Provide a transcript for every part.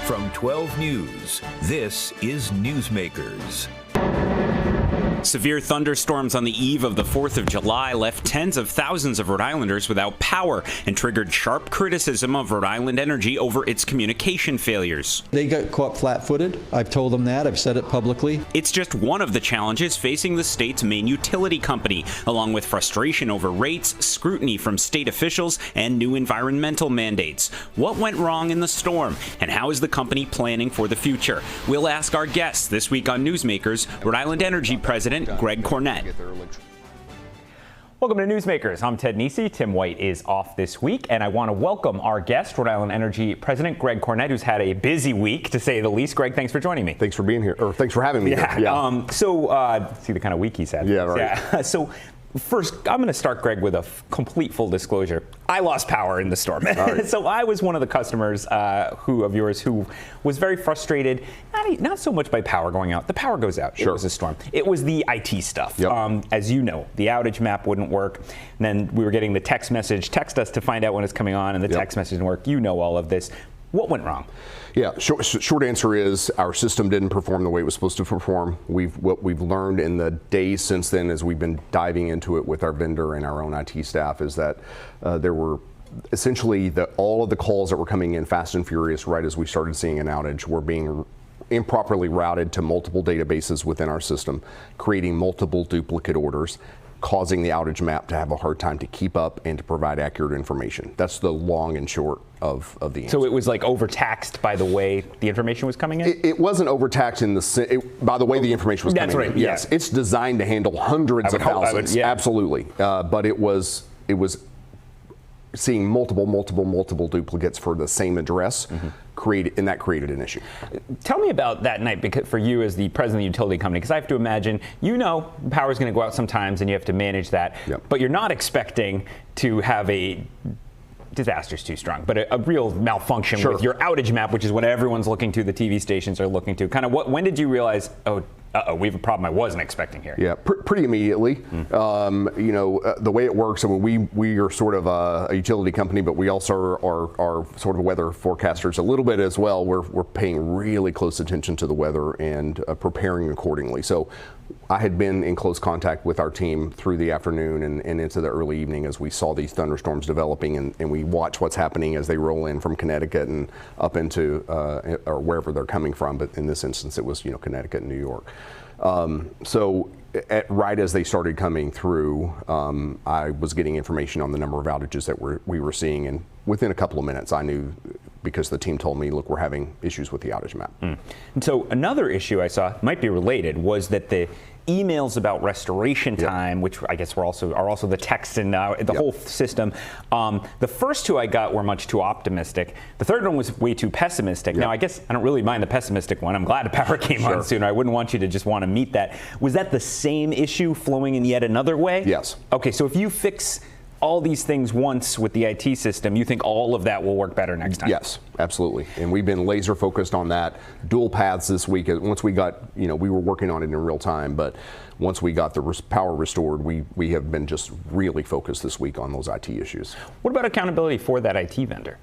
From 12 News, this is Newsmakers. Severe thunderstorms on the eve of the 4th of July left tens of thousands of Rhode Islanders without power and triggered sharp criticism of Rhode Island Energy over its communication failures. They got caught flat-footed. I've told them that. I've said it publicly. It's just one of the challenges facing the state's main utility company, along with frustration over rates, scrutiny from state officials, and new environmental mandates. What went wrong in the storm, and how is the company planning for the future? We'll ask our guests this week on Newsmakers, Rhode Island Energy President Greg Cornett. Welcome to Newsmakers. I'm Ted Nisi. Tim White is off this week, and I want to welcome our guest, Rhode Island Energy President Greg Cornett, who's had a busy week, to say the least. Greg, thanks for joining me. Thanks for being here, or thanks for having me here. Yeah. See the kind of week he's had. Yeah, right. Yeah. So first, I'm going to start, Greg, with a complete full disclosure. I lost power in the storm. Right. So I was one of the customers of yours who was very frustrated, not so much by power going out. The power goes out. Sure. It was a storm. It was the IT stuff. Yep. As you know, the outage map wouldn't work. And then we were getting the text message, text us to find out when it's coming on, and the text message didn't work. You know all of this. What went wrong? Yeah, short answer is our system didn't perform the way it was supposed to perform. What we've learned in the days since then, as we've been diving into it with our vendor and our own IT staff, is that there were essentially all of the calls that were coming in fast and furious right as we started seeing an outage were being improperly routed to multiple databases within our system, creating multiple duplicate orders, causing the outage map to have a hard time to keep up and to provide accurate information. That's the long and short of the answer. So it was like overtaxed by the way the information was coming in? It wasn't overtaxed by the way the information was coming in. That's right. Yes, yeah. It's designed to handle hundreds of thousands. Absolutely. But it was seeing multiple duplicates for the same address. And that created an issue. Tell me about that night, because for you as the president of the utility company, because I have to imagine, power is going to go out sometimes and you have to manage that, but you're not expecting to have a disaster's too strong, but a real malfunction with your outage map, which is what everyone's looking to, the TV stations are looking to. When did you realize, we have a problem I wasn't expecting here? Yeah, pretty immediately. The way it works, we are sort of a utility company, but we also are sort of weather forecasters a little bit as well. We're paying really close attention to the weather and preparing accordingly. So I had been in close contact with our team through the afternoon and into the early evening as we saw these thunderstorms developing, and we watch what's happening as they roll in from Connecticut and up into or wherever they're coming from. But in this instance, it was Connecticut and New York. So right as they started coming through, I was getting information on the number of outages that we were seeing, and within a couple of minutes, I knew, because the team told me, look, we're having issues with the outage map. And so another issue I saw, might be related, was that the emails about restoration time, which I guess are also the text and the whole system. The first two I got were much too optimistic. The third one was way too pessimistic. Now, I guess I don't really mind the pessimistic one. I'm glad the power came on sooner. I wouldn't want you to just want to meet that. Was that the same issue flowing in yet another way? Yes. Okay, so if you fix all these things once with the IT system, you think all of that will work better next time? Yes, absolutely. And we've been laser focused on that. Dual paths this week. Once we got, we were working on it in real time, but once we got the power restored, we have been just really focused this week on those IT issues. What about accountability for that IT vendor?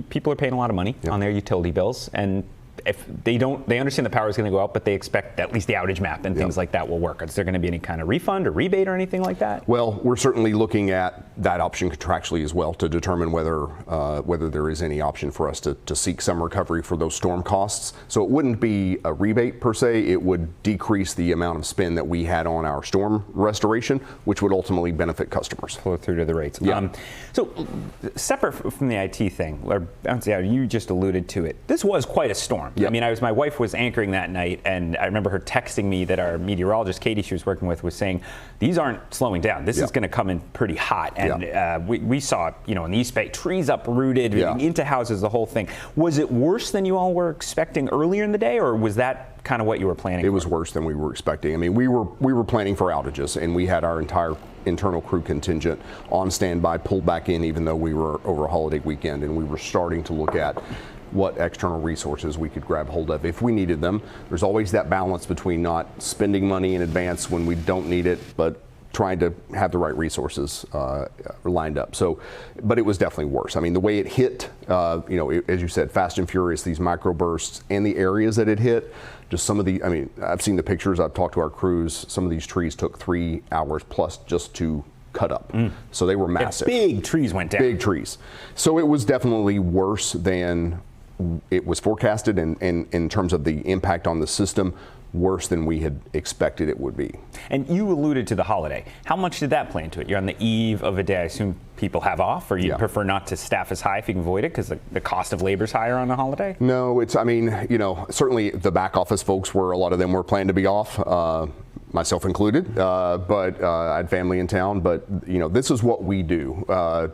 People are paying a lot of money on their utility bills, and if they understand the power is going to go out, but they expect at least the outage map and things like that will work. Is there going to be any kind of refund or rebate or anything like that? Well, we're certainly looking at that option contractually as well to determine whether there is any option for us to seek some recovery for those storm costs. So it wouldn't be a rebate per se. It would decrease the amount of spend that we had on our storm restoration, which would ultimately benefit customers. Flow through to the rates. Yeah. So separate from the IT thing, you just alluded to it. This was quite a storm. Yep. I mean, my wife was anchoring that night, and I remember her texting me that our meteorologist, Katie, she was working with, was saying, these aren't slowing down. This is going to come in pretty hot. And we saw, in the East Bay, trees uprooted into houses, the whole thing. Was it worse than you all were expecting earlier in the day, or was that kind of what you were planning for? It was worse than we were expecting. I mean, we were planning for outages, and we had our entire internal crew contingent on standby, pulled back in even though we were over a holiday weekend, and we were starting to look at what external resources we could grab hold of if we needed them. There's always that balance between not spending money in advance when we don't need it, but trying to have the right resources lined up. So, but it was definitely worse. I mean, the way it hit, as you said, fast and furious, these microbursts and the areas that it hit, just some of the, I mean, I've seen the pictures, I've talked to our crews, some of these trees took 3 hours plus just to cut up. So they were massive. Yeah, big trees went down. Big trees. So it was definitely worse than it was forecasted, and in terms of the impact on the system, worse than we had expected it would be. And you alluded to the holiday. How much did that play into it? You're on the eve of a day. I assume people have off, or you prefer not to staff as high if you can avoid it because the cost of labor is higher on a holiday? No, I mean, certainly the back office folks a lot of them were planning to be off. Myself included, but I had family in town. But this is what we do.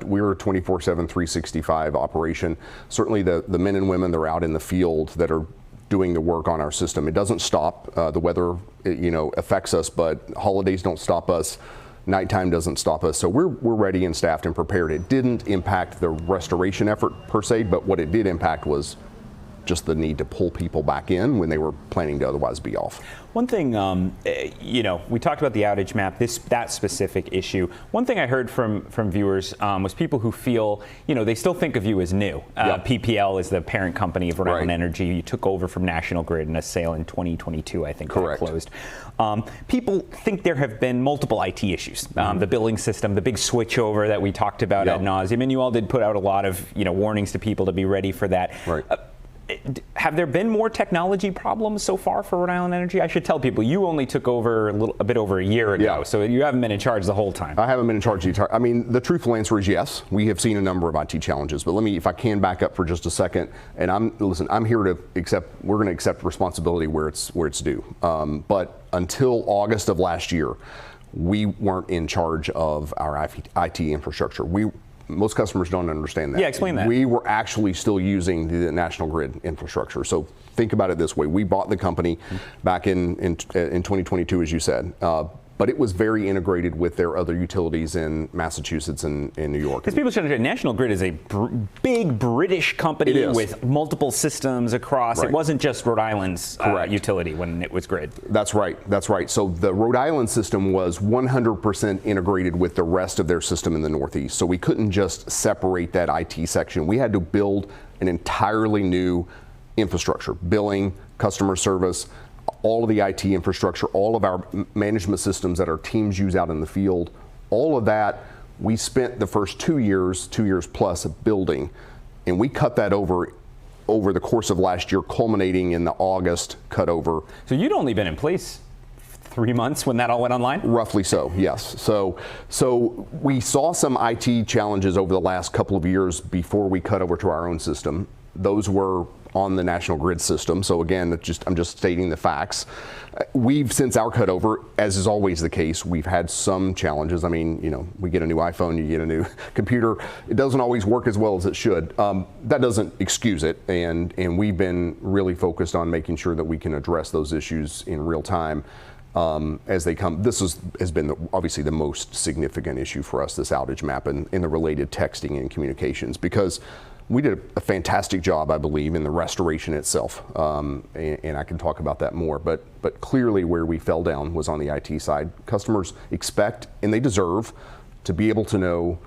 We're a 24/7, 365 operation. Certainly, the men and women that are out in the field that are doing the work on our system. It doesn't stop. The weather, affects us, but holidays don't stop us. Nighttime doesn't stop us. So we're ready and staffed and prepared. It didn't impact the restoration effort per se, but what it did impact was just the need to pull people back in when they were planning to otherwise be off. One thing, we talked about the outage map, that specific issue. One thing I heard from viewers was people who feel, they still think of you as new. PPL is the parent company of Rhode Island Energy. You took over from National Grid in a sale in 2022, I think. Correct. That closed. People think there have been multiple IT issues. The billing system, the big switchover that we talked about ad nauseum, and you all did put out a lot of warnings to people to be ready for that. Right. Have there been more technology problems so far for Rhode Island Energy? I should tell people you only took over a bit over a year ago, so you haven't been in charge the whole time. I haven't been in charge the entire. I mean, the truthful answer is yes. We have seen a number of IT challenges, but if I can back up for just a second, and I'm here to accept. We're going to accept responsibility where it's due. But until August of last year, we weren't in charge of our IT infrastructure. Most customers don't understand that. Yeah, explain that. We were actually still using the National Grid infrastructure. So think about it this way. We bought the company back in 2022, as you said. But it was very integrated with their other utilities in Massachusetts and in New York. Because people should understand, National Grid is a big British company with multiple systems across. Right. It wasn't just Rhode Island's utility when it was Grid. That's right. That's right. So the Rhode Island system was 100% integrated with the rest of their system in the Northeast. So we couldn't just separate that IT section. We had to build an entirely new infrastructure, billing, customer service, all of the IT infrastructure, all of our management systems that our teams use out in the field, all of that, we spent the first 2 years plus building, and we cut that over the course of last year, culminating in the August cutover. So you'd only been in place 3 months when that all went online? Roughly so, yes. So we saw some IT challenges over the last couple of years before we cut over to our own system. Those were on the National Grid system. So again, I'm just stating the facts. We've, since our cutover, as is always the case, we've had some challenges. I mean, we get a new iPhone, you get a new computer. It doesn't always work as well as it should. That doesn't excuse it, and we've been really focused on making sure that we can address those issues in real time as they come. This has been obviously the most significant issue for us, this outage map and the related texting and communications, because we did a fantastic job, I believe, in the restoration itself, and I can talk about that more. But clearly, where we fell down was on the IT side. Customers expect, and they deserve, to be able to know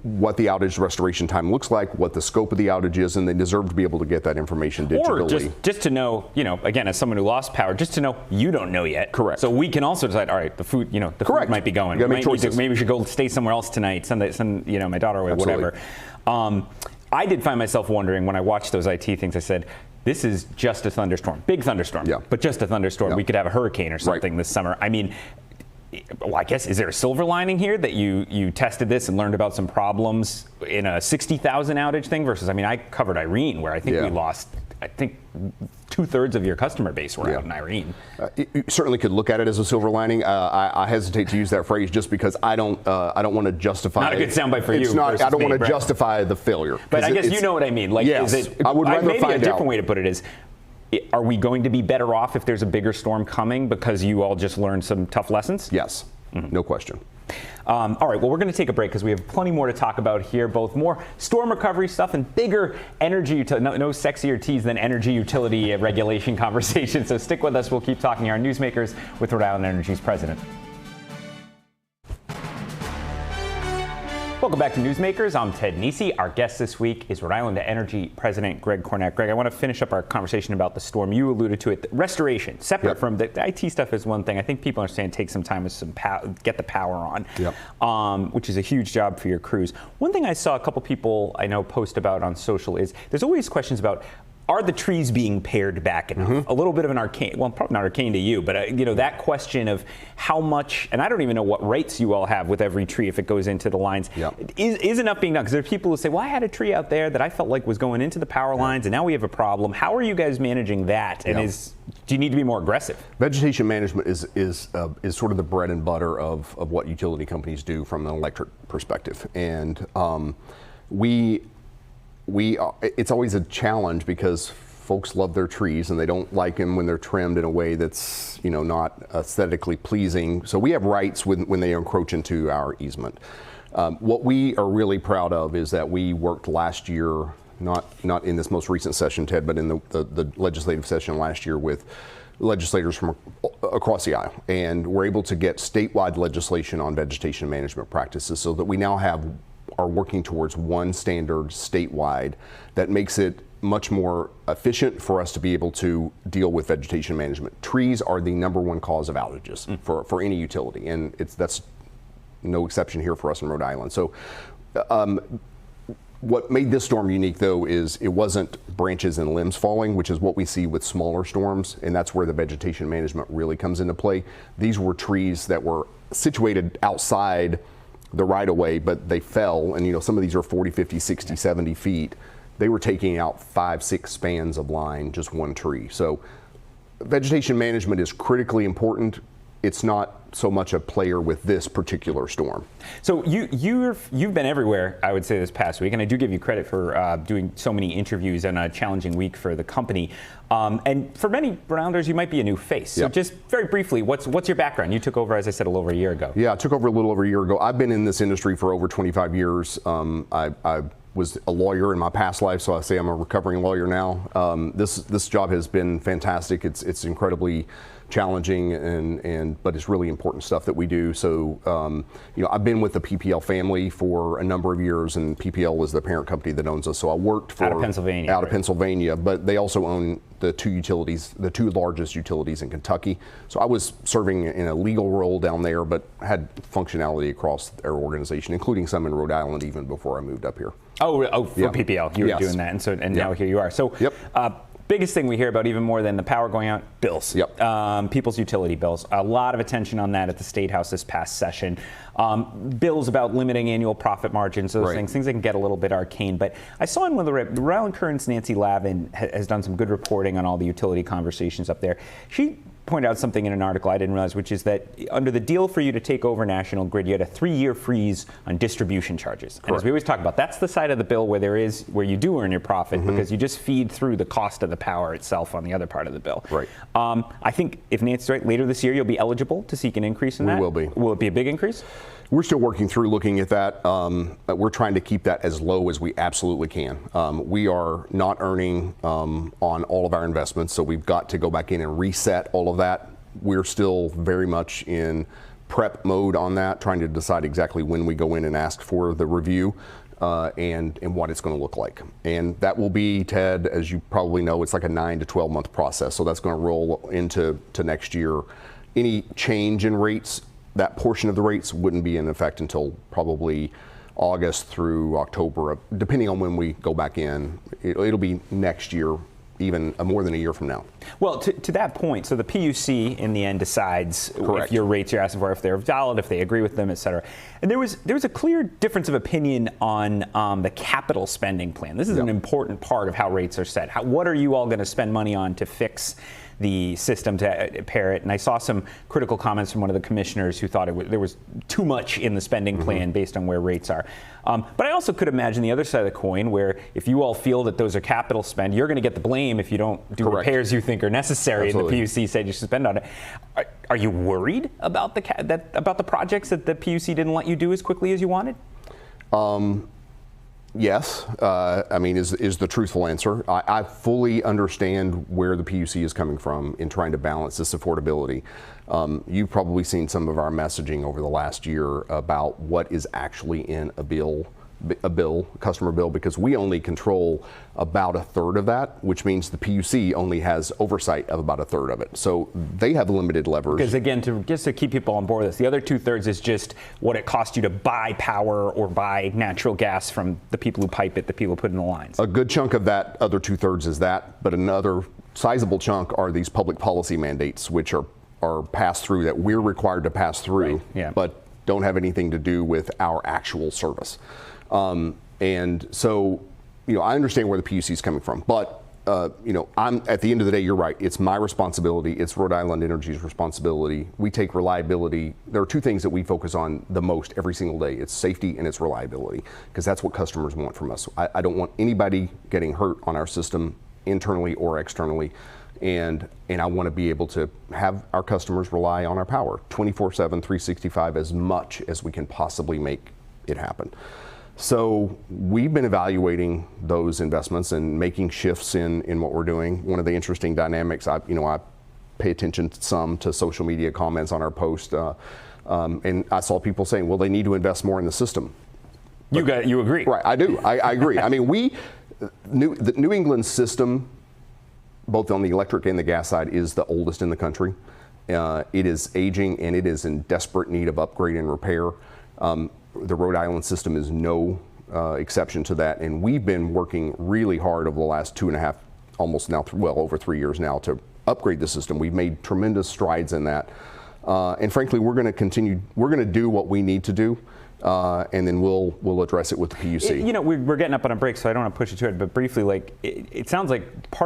what the outage restoration time looks like, what the scope of the outage is, and they deserve to be able to get that information digitally. Or just to know, again, as someone who lost power, just to know you don't know yet. Correct. So we can also decide, all right, the food, the food might be going. You gotta make choices. Maybe we should go stay somewhere else tonight, send my daughter away, Absolutely. whatever. I did find myself wondering when I watched those IT things, I said, this is just a thunderstorm, big thunderstorm, but just a thunderstorm. We could have a hurricane or something this summer. I mean, well, I guess, is there a silver lining here that you tested this and learned about some problems in a 60,000 outage thing versus, I covered Irene, where I think we lost, 2/3 of your customer base were out in Irene. You certainly could look at it as a silver lining. I hesitate to use that phrase just because I don't want to justify. Not a good soundbite for you. I don't want to justify the failure. But I guess you know what I mean. Like, yes, is it? I would rather maybe find a different out. way to put it is, are we going to be better off if there's a bigger storm coming because you all just learned some tough lessons? Yes, no question. All right, well, we're going to take a break because we have plenty more to talk about here, both more storm recovery stuff and bigger energy, no sexier teas than energy utility regulation conversation. So stick with us. We'll keep talking here on Newsmakers with Rhode Island Energy's president. Welcome back to Newsmakers. I'm Ted Nesi. Our guest this week is Rhode Island Energy President Greg Cornett. Greg, I want to finish up our conversation about the storm. You alluded to it. Restoration, separate from the IT stuff, is one thing. I think people understand take some time with get the power on, which is a huge job for your crews. One thing I saw a couple people I know post about on social is there's always questions about, are the trees being pared back enough? A little bit of an arcane, well, probably not arcane to you, but that question of how much, and I don't even know what rates you all have with every tree if it goes into the lines, is enough being done? Because there are people who say, well, I had a tree out there that I felt like was going into the power lines, and now we have a problem. How are you guys managing that? And do you need to be more aggressive? Vegetation management is sort of the bread and butter of what utility companies do from an electric perspective, and it's always a challenge because folks love their trees and they don't like them when they're trimmed in a way that's not aesthetically pleasing. So we have rights when they encroach into our easement. What we are really proud of is that we worked last year, not in this most recent session, Ted, but in the legislative session last year with legislators from across the aisle, and we're able to get statewide legislation on vegetation management practices so that we now are working towards one standard statewide that makes it much more efficient for us to be able to deal with vegetation management. Trees are the #1 cause of outages for any utility, and that's no exception here for us in Rhode Island. So what made this storm unique, though, is it wasn't branches and limbs falling, which is what we see with smaller storms, and that's where the vegetation management really comes into play. These were trees that were situated outside the right of way, but they fell, and some of these are 40, 50, 60, 70 feet. They were taking out 5, 6 spans of line, just one tree. So vegetation management is critically important. It's not so much a player with this particular storm. So you've been everywhere, I would say, this past week, and I do give you credit for doing so many interviews in a challenging week for the company. And for many Rhode Islanders, you might be a new face. So just very briefly, what's your background? You took over, as I said, a little over a year ago. Yeah, I took over a little over a year ago. I've been in this industry for over 25 years. I was a lawyer in my past life, so I say I'm a recovering lawyer now. This job has been fantastic. It's incredibly challenging, but it's really important stuff that we do. So I've been with the PPL family for a number of years, and PPL is the parent company that owns us. So I worked for out of Pennsylvania, but they also own the two largest utilities in Kentucky. So I was serving in a legal role down there, but had functionality across their organization, including some in Rhode Island even before I moved up here. Oh, for PPL, you were doing that, and now here you are. So. Biggest thing we hear about, even more than the power going out, bills. People's utility bills. A lot of attention on that at the State House this past session. Bills about limiting annual profit margins, those things that can get a little bit arcane. But I saw in one of the Rhode Island Current's Nancy Lavin has done some good reporting on all the utility conversations up there. She pointed out something in an article I didn't realize, which is that under the deal for you to take over National Grid, you had a 3-year freeze on distribution charges. And as we always talk about, that's the side of the bill where you do earn your profit, because you just feed through the cost of the power itself on the other part of the bill. I think if Nancy's right, later this year you'll be eligible to seek an increase in that. We will be. Will it be a big increase? We're still working through looking at that. We're trying to keep that as low as we absolutely can. We are not earning on all of our investments, so we've got to go back in and reset all of that. We're still very much in prep mode on that, trying to decide exactly when we go in and ask for the review and what it's going to look like. And that will be, Ted, as you probably know, it's like a 9 to 12 month process, so that's going to roll into next year. Any change in rates, that portion of the rates wouldn't be in effect until probably August through October, depending on when we go back in. It'll be next year, even more than a year from now. Well, to that point, so the PUC in the end decides if your rates you're asking for, if they're valid, if they agree with them, et cetera. And there was a clear difference of opinion on the capital spending plan. This is an important part of how rates are set. What are you all going to spend money on to fix the system to pair it? And I saw some critical comments from one of the commissioners who thought there was too much in the spending plan based on where rates are. But I also could imagine the other side of the coin, where if you all feel that those are capital spend, you're going to get the blame if you don't do repairs you think are necessary. Absolutely. And the PUC said you should spend on it. Are you worried about about the projects that the PUC didn't let you do as quickly as you wanted? Yes, I mean, is the truthful answer. I fully understand where the PUC is coming from in trying to balance this affordability. You've probably seen some of our messaging over the last year about what is actually in a customer bill, because we only control about a third of that, which means the PUC only has oversight of about a third of it. So they have limited leverage. Because again, just to keep people on board with this, the other 2/3 is just what it costs you to buy power or buy natural gas from the people who pipe it, the people who put in the lines. A good chunk of that other 2/3 is that, but another sizable chunk are these public policy mandates, which are passed through, that we're required to pass through, right. Yeah. but don't have anything to do with our actual service. And so, I understand where the PUC is coming from, but, I'm at the end of the day, you're right. It's my responsibility. It's Rhode Island Energy's responsibility. We take reliability. There are two things that we focus on the most every single day. It's safety and it's reliability, because that's what customers want from us. I don't want anybody getting hurt on our system, internally or externally. And I want to be able to have our customers rely on our power 24/7, 365, as much as we can possibly make it happen. So we've been evaluating those investments and making shifts in what we're doing. One of the interesting dynamics, I pay attention to social media comments on our post, and I saw people saying, well, they need to invest more in the system. You agree? Right, I do. I agree. I mean, the New England system, both on the electric and the gas side, is the oldest in the country. It is aging, and it is in desperate need of upgrade and repair. The Rhode Island system is no exception to that, and we've been working really hard over the last 2.5, almost now, well over 3 years now, to upgrade the system. We've made tremendous strides in that, and frankly, we're going to continue. We're going to do what we need to do, and then we'll address it with the PUC. We're getting up on a break, so I don't want to push it to it, but briefly, it sounds like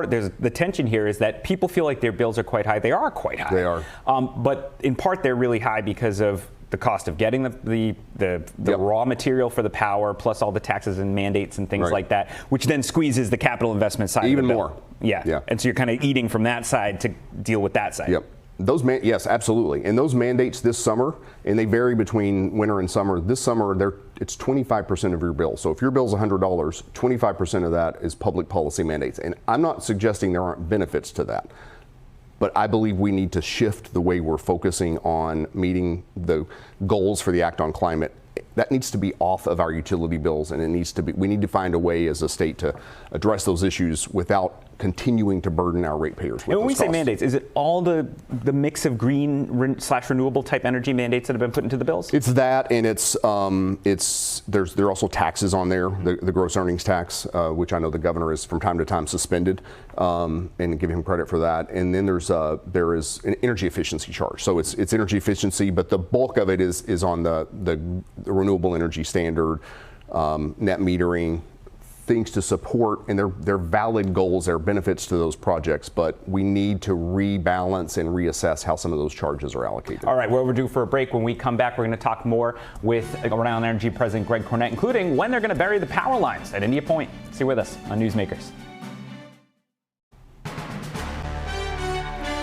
there's the tension here is that people feel like their bills are quite high. They are quite high. They are. But in part, they're really high because of the cost of getting the Yep. raw material for the power, plus all the taxes and mandates and things Right. like that, which then squeezes the capital investment side Even of the bill. more. Yeah. And so you're kind of eating from that side to deal with that side. Yep. Yes, absolutely. And those mandates this summer, and they vary between winter and summer. This summer, it's 25% of your bill. So if your bill's $100, 25% of that is public policy mandates. And I'm not suggesting there aren't benefits to that, but I believe we need to shift the way we're focusing on meeting the goals for the Act on Climate. That needs to be off of our utility bills, and we need to find a way as a state to address those issues without continuing to burden our ratepayers with And when we those say costs. mandates, is it all the mix of green/renewable type energy mandates that have been put into the bills? It's that, and there are also taxes on there, the gross earnings tax, which I know the governor is from time to time suspended, and give him credit for that. And then there is an energy efficiency charge. So it's energy efficiency, but the bulk of it is on the renewable energy standard, net metering, things to support, and they're valid goals, they're benefits to those projects, but we need to rebalance and reassess how some of those charges are allocated. All right, we're overdue for a break. When we come back, we're going to talk more with Rhode Island Energy President Greg Cornett, including when they're going to bury the power lines at India Point. Stay with us on Newsmakers.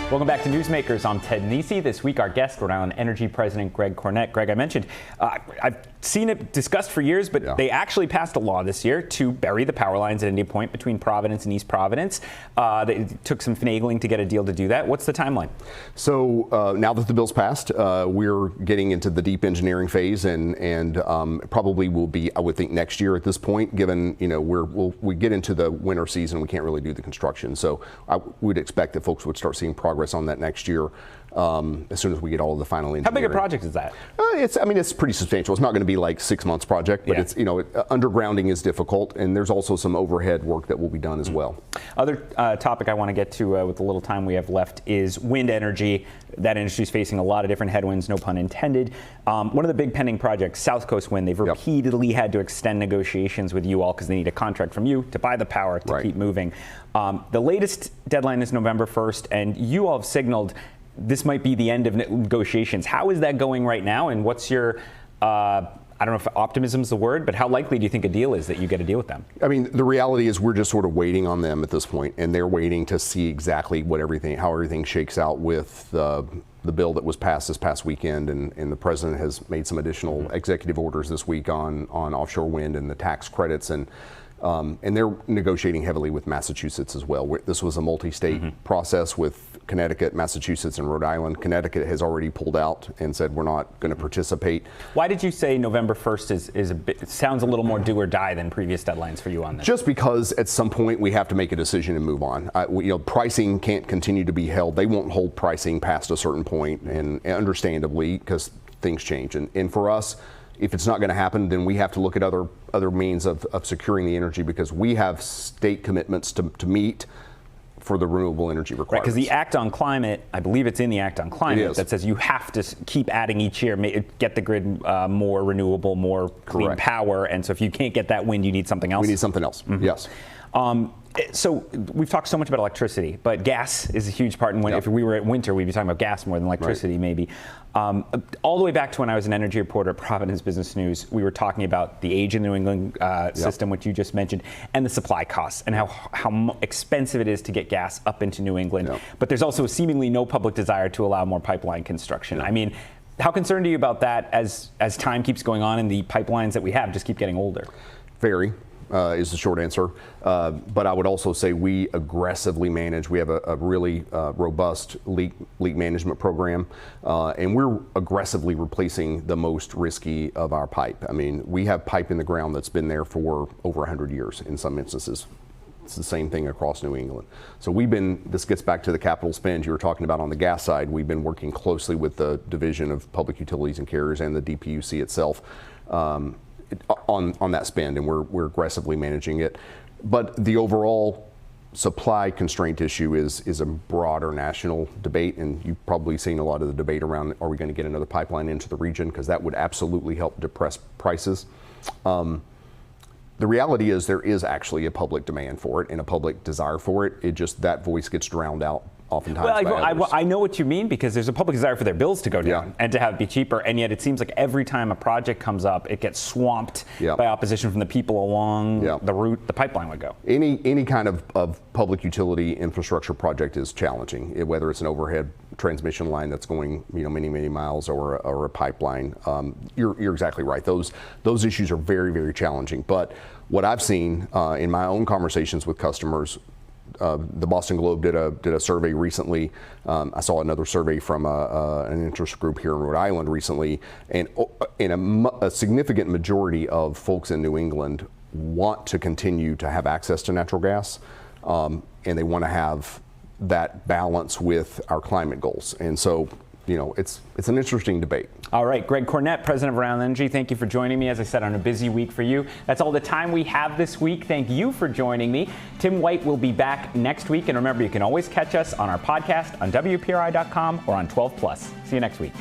Welcome back to Newsmakers. I'm Ted Nisi. This week, our guest, Rhode Island Energy President Greg Cornett. Greg, I mentioned, I've seen it discussed for years, but They actually passed a law this year to bury the power lines at India Point between Providence and East Providence. They took some finagling to get a deal to do that. What's the timeline? So now that the bill's passed, we're getting into the deep engineering phase, and probably will be, I would think, next year at this point, given we get into the winter season, we can't really do the construction. So I would expect that folks would start seeing progress on that next year, as soon as we get all of the final engineering. How big a project is that? It's pretty substantial. It's not going to be like 6 months project, but it's undergrounding is difficult, and there's also some overhead work that will be done as well. Other topic I want to get to with the little time we have left is wind energy. That industry is facing a lot of different headwinds, no pun intended. One of the big pending projects, South Coast Wind, they've repeatedly had to extend negotiations with you all because they need a contract from you to buy the power to keep moving. The latest deadline is November 1st, and you all have signaled this might be the end of negotiations. How is that going right now, and what's your, I don't know if optimism is the word, but how likely do you think a deal is that you get a deal with them? I mean, the reality is we're just sort of waiting on them at this point, and they're waiting to see exactly how everything shakes out with the the bill that was passed this past weekend, and the president has made some additional executive orders this week on offshore wind and the tax credits, and they're negotiating heavily with Massachusetts as well. This was a multi-state process with Connecticut, Massachusetts, and Rhode Island. Connecticut has already pulled out and said we're not going to participate. Why did you say November 1st is a bit, it sounds a little more do or die than previous deadlines for you on this? Just because at some point we have to make a decision and move on. Pricing can't continue to be held. They won't hold pricing past a certain point, and understandably, because things change. And for us, if it's not going to happen, then we have to look at other means of securing the energy, because we have state commitments to meet for the renewable energy requirements. Right, because the Act on Climate, I believe it's in the Act on Climate, that says you have to keep adding each year, get the grid more renewable, more clean power, and so if you can't get that wind, you need something else. We need something else, yes. So we've talked so much about electricity, but gas is a huge part. And if we were at winter, we'd be talking about gas more than electricity, maybe. All the way back to when I was an energy reporter at Providence Business News, we were talking about the age in the New England system, which you just mentioned, and the supply costs, and how expensive it is to get gas up into New England. But there's also seemingly no public desire to allow more pipeline construction. I mean, how concerned are you about that as time keeps going on and the pipelines that we have just keep getting older? Very. Is the short answer. But I would also say we aggressively manage. We have a really robust leak management program, and we're aggressively replacing the most risky of our pipe. I mean, we have pipe in the ground that's been there for over 100 years in some instances. It's the same thing across New England. So this gets back to the capital spend you were talking about on the gas side. We've been working closely with the Division of Public Utilities and Carriers and the DPUC itself on that spend, and we're aggressively managing it. But the overall supply constraint issue is a broader national debate, and you've probably seen a lot of the debate around, are we going to get another pipeline into the region, because that would absolutely help depress prices. The reality is there is actually a public demand for it and a public desire for it. It just, that voice gets drowned out oftentimes by others. I know what you mean, because there's a public desire for their bills to go down and to have it be cheaper, and yet it seems like every time a project comes up, it gets swamped by opposition from the people along the route the pipeline would go. Any kind of public utility infrastructure project is challenging, whether it's an overhead transmission line that's going many miles or a pipeline. You're exactly right. Those issues are very, very challenging. But what I've seen in my own conversations with customers, the Boston Globe did a survey recently. I saw another survey from an interest group here in Rhode Island recently, and a significant majority of folks in New England want to continue to have access to natural gas, and they want to have that balance with our climate goals. And so, it's an interesting debate. All right, Greg Cornett, president of Rhode Island Energy, thank you for joining me, as I said, on a busy week for you. That's all the time we have this week. Thank you for joining me. Tim White will be back next week. And remember, you can always catch us on our podcast on WPRI.com or on 12 Plus. See you next week.